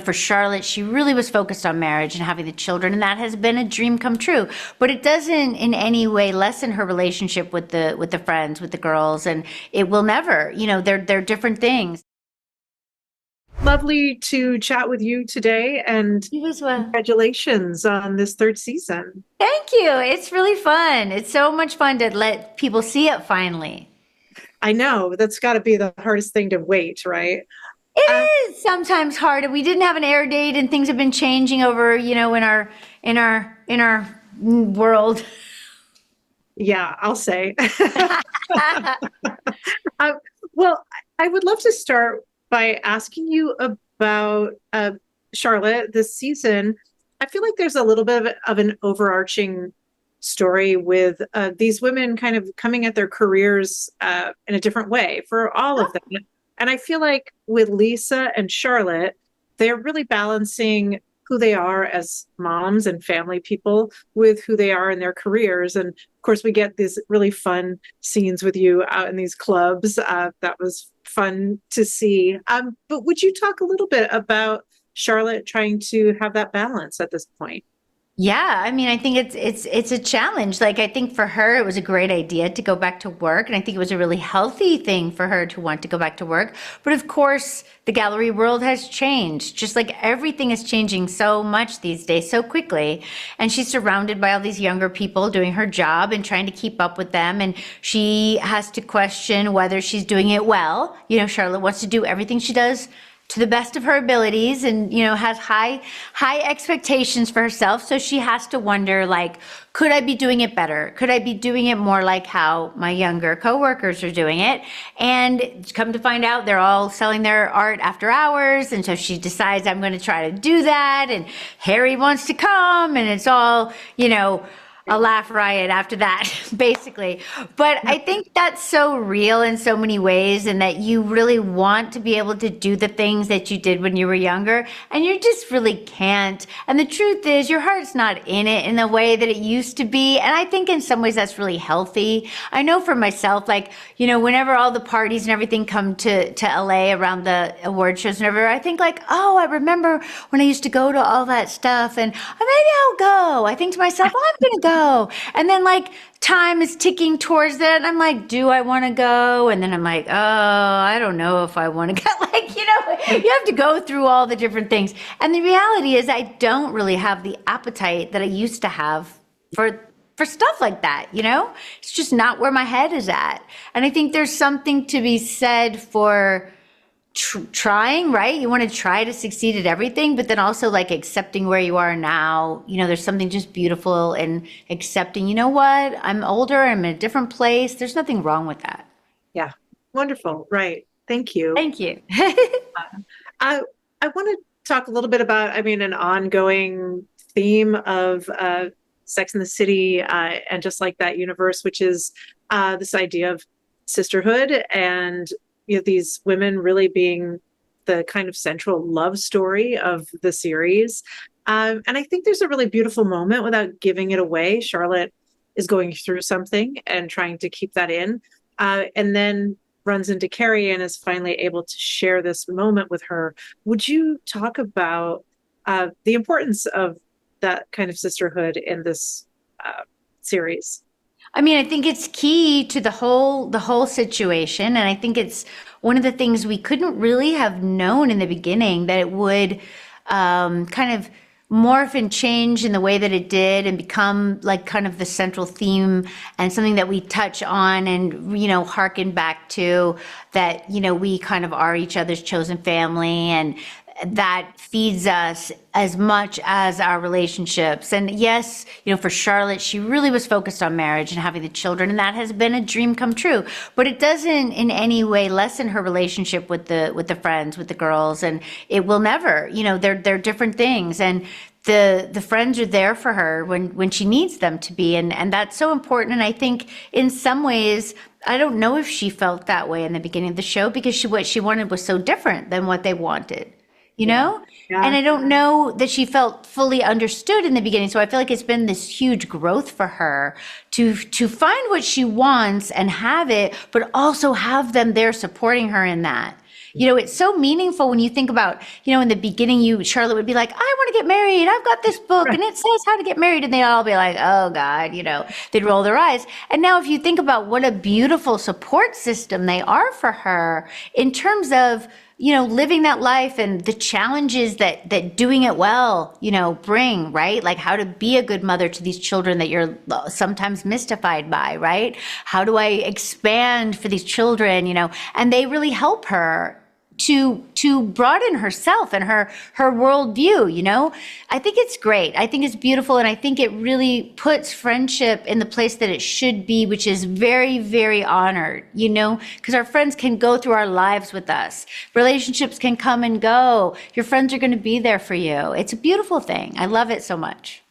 for Charlotte, she really was focused on marriage and having the children, and that has been a dream come true. But it doesn't in any way lessen her relationship with the friends, with the girls, and it will never. They're different things. Lovely to chat with you today, and You as well. congratulations on this third season. Thank you. It's really fun. It's so much fun to let people see it finally. I know that's got to be the hardest thing to wait, right? Uh, It is sometimes hard, and we didn't have an air date, and things have been changing over, in our world. yeah, I'll say. Uh, well, I would love to start by asking you about Charlotte this season. I feel like there's a little bit of an overarching story with these women kind of coming at their careers in a different way for all of them. And I feel like with Lisa and Charlotte, they're really balancing who they are as moms and family people with who they are in their careers. And of course, we get these really fun scenes with you out in these clubs. That was fun to see. But would you talk a little bit about Charlotte trying to have that balance at this point? Yeah, I mean, I think it's a challenge. Like, I think for her, it was a great idea to go back to work, and I think it was a really healthy thing for her to want to go back to work. But of course, the gallery world has changed, just like everything is changing so much these days, so quickly. And she's surrounded by all these younger people doing her job and trying to keep up with them, and she has to question whether she's doing it well. Charlotte wants to do everything she does to the best of her abilities, and has high expectations for herself, so she has to wonder, like, could I be doing it better? Could I be doing it more like how my younger coworkers are doing it? And come to find out, they're all selling their art after hours, and so she decides, I'm going to try to do that, and Harry wants to come, and it's all a laugh riot after that, basically. But I think that's so real in so many ways, and that you really want to be able to do the things that you did when you were younger, and you just really can't. And the truth is, your heart's not in it in the way that it used to be. And I think in some ways that's really healthy. I know for myself, like, whenever all the parties and everything come to LA around the award shows and everywhere, I think like, oh, I remember when I used to go to all that stuff, and maybe I'll go. I think to myself, oh, I'm going to go. And then like time is ticking towards that. And I'm like, do I want to go? And then I'm like, oh, I don't know if I want to go. Like, you have to go through all the different things. And the reality is I don't really have the appetite that I used to have for stuff like that. It's just not where my head is at. And I think there's something to be said for trying, right? You want to try to succeed at everything, but then also like accepting where you are now. There's something just beautiful in accepting, what? I'm older, I'm in a different place. There's nothing wrong with that. Yeah, wonderful. Right. Thank you. Thank you. I I want to talk a little bit about, I mean, an ongoing theme of Sex in the City and just like that universe, which is this idea of sisterhood and these women really being the kind of central love story of the series. And I think there's a really beautiful moment without giving it away. Charlotte is going through something and trying to keep that in, and then runs into Carrie and is finally able to share this moment with her. Would you talk about the importance of that kind of sisterhood in this series? I mean, I think it's key to the whole situation, and I think it's one of the things we couldn't really have known in the beginning, that it would kind of morph and change in the way that it did and become like kind of the central theme and something that we touch on and harken back to, that we kind of are each other's chosen family, and that feeds us as much as our relationships. And yes, for Charlotte, she really was focused on marriage and having the children, and that has been a dream come true. But it doesn't in any way lessen her relationship with the friends, with the girls, and it will never. They're different things, and the friends are there for her when she needs them to be, and that's so important. And I think in some ways, I don't know if she felt that way in the beginning of the show, because what she wanted was so different than what they wanted. Yeah. And I don't know that she felt fully understood in the beginning. So I feel like it's been this huge growth for her to find what she wants and have it, but also have them there supporting her in that. It's so meaningful when you think about, in the beginning, Charlotte would be like, I want to get married. I've got this book Right. and it says how to get married. And they'd all be like, oh God, they'd roll their eyes. And now if you think about what a beautiful support system they are for her in terms of, living that life and the challenges that doing it well, bring, right? Like how to be a good mother to these children that you're sometimes mystified by, right? How do I expand for these children, and they really help her to broaden herself and her worldview. I think it's great. I think it's beautiful, and I think it really puts friendship in the place that it should be, which is very, very honored, because our friends can go through our lives with us. Relationships can come and go. Your friends are going to be there for you. It's a beautiful thing. I love it so much.